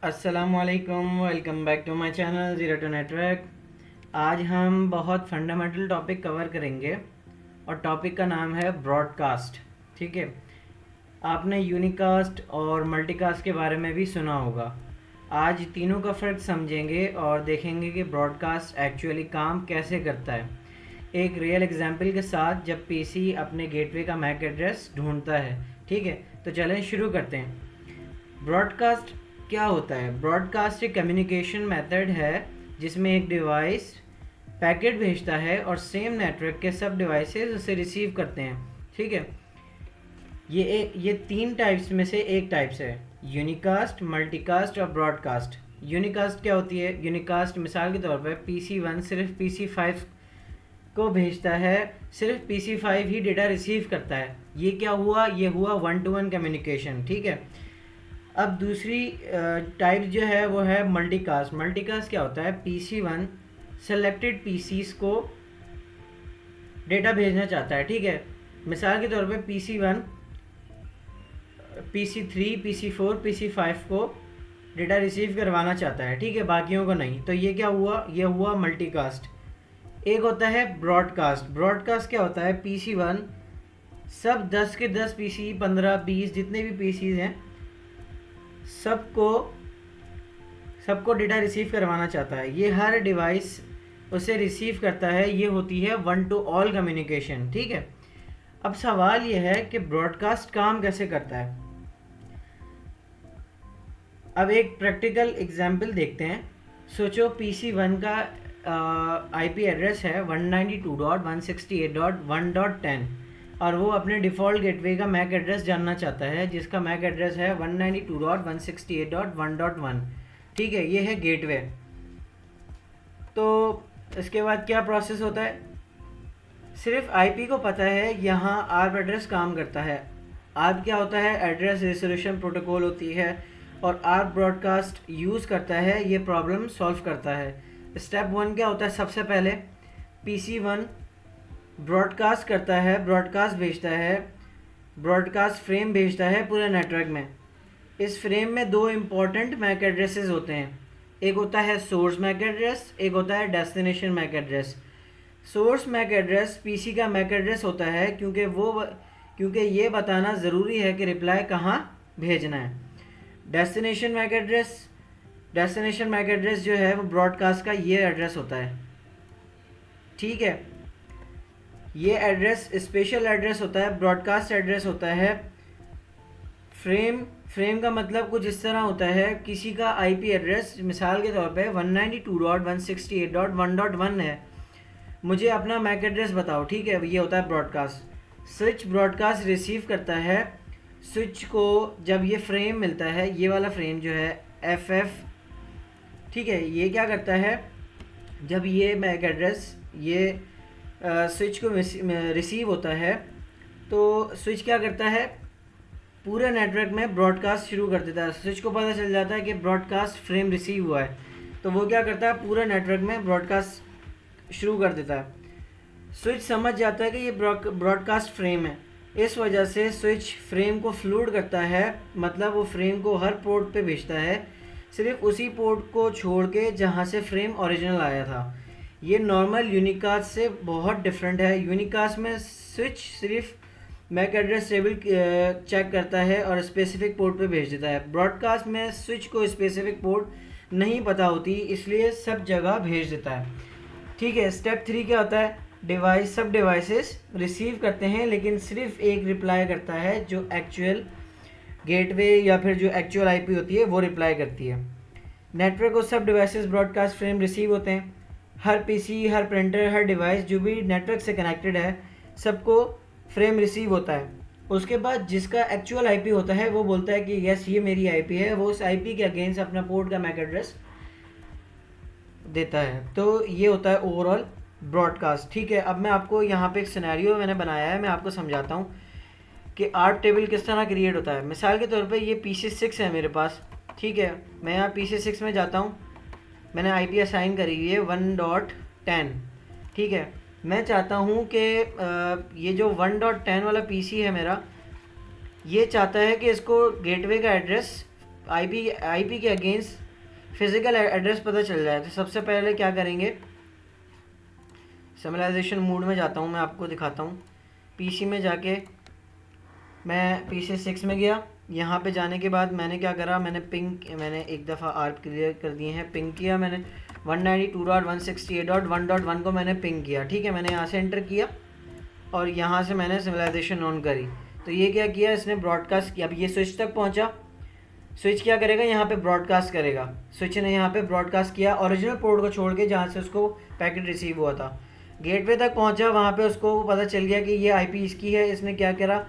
अस्सलामुअलैकुम, welcome back to my channel zero to network. आज हम बहुत फंडामेंटल टॉपिक कवर करेंगे और टॉपिक का नाम है ब्रॉडकास्ट। ठीक है, आपने यूनिकास्ट और मल्टीकास्ट के बारे में भी सुना होगा। आज तीनों का फ़र्क समझेंगे और देखेंगे कि ब्रॉडकास्ट एक्चुअली काम कैसे करता है, एक रियल एग्जांपल के साथ जब पीसी अपने गेटवे का मैक एड्रेस ढूंढता है। ठीक है, तो चलें शुरू करते हैं। ब्रॉडकास्ट क्या होता है? ब्रॉडकास्ट एक कम्युनिकेशन मेथड है जिसमें एक डिवाइस पैकेट भेजता है और सेम नेटवर्क के सब डिवाइसेस उसे रिसीव करते हैं। ठीक है, ये तीन टाइप्स में से एक टाइप्स है, यूनिकास्ट, मल्टीकास्ट और ब्रॉडकास्ट। यूनिकास्ट क्या होती है? यूनिकास्ट मिसाल के तौर पर PC1 सिर्फ PC5 को भेजता है, सिर्फ PC5 ही डेटा रिसीव करता है। ये क्या हुआ? ये हुआ 1-to-1 कम्युनिकेशन। ठीक है, अब दूसरी टाइप जो है वो है मल्टीकास्ट। मल्टीकास्ट क्या होता है? PC1 सेलेक्टेड PCs को डेटा भेजना चाहता है। ठीक है, मिसाल के तौर पे PC1 PC3 PC4 PC5 को डेटा रिसीव करवाना चाहता है। ठीक है, बाकियों को नहीं। तो ये क्या हुआ? ये हुआ मल्टीकास्ट। एक होता है ब्रॉडकास्ट। ब्रॉडकास्ट क्या होता है? PC1 सब 10 के 10 PC 15-20 जितने भी PCs हैं सबको डेटा रिसीव करवाना चाहता है। ये हर डिवाइस उसे रिसीव करता है। ये होती है 1-to-all कम्युनिकेशन। ठीक है, अब सवाल ये है कि ब्रॉडकास्ट काम कैसे करता है। अब एक प्रैक्टिकल एग्जांपल देखते हैं। सोचो PC1 का IP एड्रेस है 192.168.1.10 और वो अपने डिफ़ॉल्ट गेटवे का मैक एड्रेस जानना चाहता है जिसका मैक एड्रेस है 192.168.1.1। ठीक है, ये है गेटवे। तो इसके बाद क्या प्रोसेस होता है? सिर्फ IP को पता है यहाँ ARP एड्रेस काम करता है। ARP क्या होता है? एड्रेस रेजोल्यूशन प्रोटोकॉल होती है और ARP ब्रॉडकास्ट यूज़ करता है, ये प्रॉब्लम सॉल्व करता है। स्टेप 1 क्या होता है? सबसे पहले PC1 ब्रॉडकास्ट करता है, ब्रॉडकास्ट भेजता है, ब्रॉडकास्ट फ्रेम भेजता है पूरे नेटवर्क में। इस फ्रेम में दो इम्पॉर्टेंट मैक एड्रेसेस होते हैं, एक होता है सोर्स मैक एड्रेस, एक होता है destination MAC address. Source MAC address PC का मैक एड्रेस होता है क्योंकि ये बताना ज़रूरी है कि रिप्लाई कहाँ भेजना है। डेस्टिनेशन मैक एड्रेस जो है वो ब्रॉडकास्ट का ये एड्रेस होता है। ठीक है, ये एड्रेस स्पेशल एड्रेस होता है, ब्रॉडकास्ट एड्रेस होता है। फ्रेम का मतलब कुछ इस तरह होता है, किसी का IP एड्रेस मिसाल के तौर पे 192.168.1.1 है, मुझे अपना मैक एड्रेस बताओ। ठीक है, ये होता है ब्रॉडकास्ट। स्विच ब्रॉडकास्ट रिसीव करता है। स्विच को जब ये फ्रेम मिलता है, ये वाला फ्रेम जो है FF, ठीक है, ये क्या करता है? जब ये मैक एड्रेस ये स्विच को रिसीव होता है तो स्विच क्या करता है? पूरे नेटवर्क में ब्रॉडकास्ट शुरू कर देता है। स्विच को पता चल जाता है कि ब्रॉडकास्ट फ्रेम रिसीव हुआ है, तो वो क्या करता है? पूरे नेटवर्क में ब्रॉडकास्ट शुरू कर देता है। स्विच समझ जाता है कि ये ब्रॉडकास्ट फ्रेम है, इस वजह से स्विच फ्रेम को फ्लूड करता है, मतलब वो फ्रेम को हर पोर्ट पे भेजता है, सिर्फ उसी पोर्ट को छोड़ के जहाँ से फ्रेम ओरिजिनल आया था। ये नॉर्मल यूनिकास्ट से बहुत डिफरेंट है। यूनिकास्ट में स्विच सिर्फ मैक एड्रेस टेबल चेक करता है और स्पेसिफिक पोर्ट पे भेज देता है। ब्रॉडकास्ट में स्विच को स्पेसिफिक पोर्ट नहीं पता होती, इसलिए सब जगह भेज देता है। ठीक है, स्टेप 3 क्या होता है? सब डिवाइसेस रिसीव करते हैं लेकिन सिर्फ एक रिप्लाई करता है जो एक्चुअल गेटवे या फिर जो एक्चुअल IP होती है वो रिप्लाई करती है। नेटवर्क और सब डिवाइसेस ब्रॉडकास्ट फ्रेम रिसीव होते हैं। हर PC, हर प्रिंटर, हर डिवाइस जो भी नेटवर्क से कनेक्टेड है सबको फ्रेम रिसीव होता है। उसके बाद जिसका एक्चुअल IP होता है वो बोलता है कि यस ये मेरी IP है, वो उस IP के अगेंस्ट अपना पोर्ट का मैक एड्रेस देता है। तो ये होता है ओवरऑल ब्रॉडकास्ट। ठीक है, अब मैं आपको यहाँ पे एक सिनेरियो मैंने बनाया है, मैं आपको समझाता हूँ कि ARP टेबल किस तरह क्रिएट होता है। मिसाल के तौर पे ये PC6 है मेरे पास। ठीक है, मैं यहाँ PC6 में जाता हूँ, मैंने IP असाइन करी हुई है 1.10। ठीक है, मैं चाहता हूँ कि ये जो 1.10 वाला PC है मेरा, ये चाहता है कि इसको गेटवे का एड्रेस आईपी के अगेंस्ट फिज़िकल एड्रेस पता चल जाए तो सबसे पहले क्या करेंगे, सिमिलाइजेशन मोड में जाता हूँ, मैं आपको दिखाता हूँ। पीसी में जाके मैं PC 6 में गया। यहाँ पे जाने के बाद मैंने क्या करा, मैंने एक दफ़ा आर्प क्लियर कर दिए हैं, पिंग किया मैंने 192.168.1.1 को मैंने पिंग किया। ठीक है, मैंने यहाँ से एंटर किया और यहाँ से मैंने सिमिलाइजेशन ऑन करी। तो ये क्या किया इसने, ब्रॉडकास्ट किया। अब ये स्विच तक पहुँचा, स्विच क्या करेगा, यहाँ पे ब्रॉडकास्ट करेगा। स्विच ने यहाँ पे ब्रॉडकास्ट किया ओरिजिनल पोर्ट को छोड़ के जहाँ से उसको पैकेट रिसीव हुआ था। गेटवे तक पहुँचा, वहाँ पे उसको पता चल गया कि ये आईपी इसकी है। इसने क्या करा,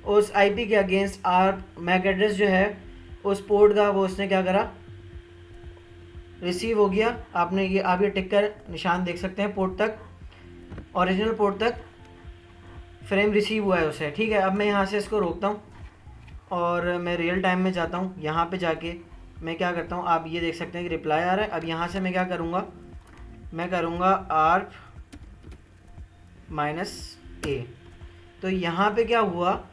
उस आईपी के अगेंस्ट मैक एड्रेस जो है उस पोर्ट का, वो उसने क्या करा, रिसीव हो गया। आपने ये आप ये टिक कर निशान देख सकते हैं, पोर्ट तक, ओरिजिनल पोर्ट तक फ्रेम रिसीव हुआ है उसे। ठीक है, अब मैं यहाँ से इसको रोकता हूँ और मैं रियल टाइम में जाता हूँ। यहाँ पे जाके मैं क्या करता हूँ, आप ये देख सकते हैं कि रिप्लाई आ रहा है। अब यहाँ से मैं क्या करूँगा, मैं करूँगा ARP -A। तो यहाँ पे क्या हुआ,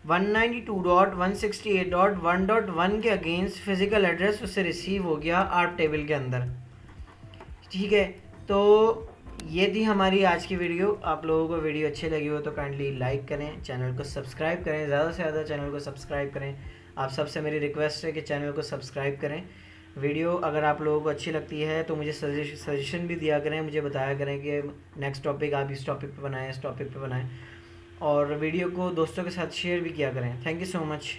192.168.1.1 के अगेंस्ट फिज़िकल एड्रेस उससे रिसीव हो गया ARP टेबल के अंदर। ठीक है, तो ये थी हमारी आज की वीडियो। आप लोगों को वीडियो अच्छी लगी हो तो काइंडली लाइक करें, चैनल को सब्सक्राइब करें, ज़्यादा से ज़्यादा चैनल को सब्सक्राइब करें। आप सबसे मेरी रिक्वेस्ट है कि चैनल को सब्सक्राइब करें। वीडियो अगर आप लोगों को अच्छी लगती है तो मुझे सजेशन भी दिया करें, मुझे बताया करें कि नेक्स्ट टॉपिक आप इस टॉपिक पे बनाएं, इस टॉपिक पे बनाएं, और वीडियो को दोस्तों के साथ शेयर भी किया करें। Thank you so much.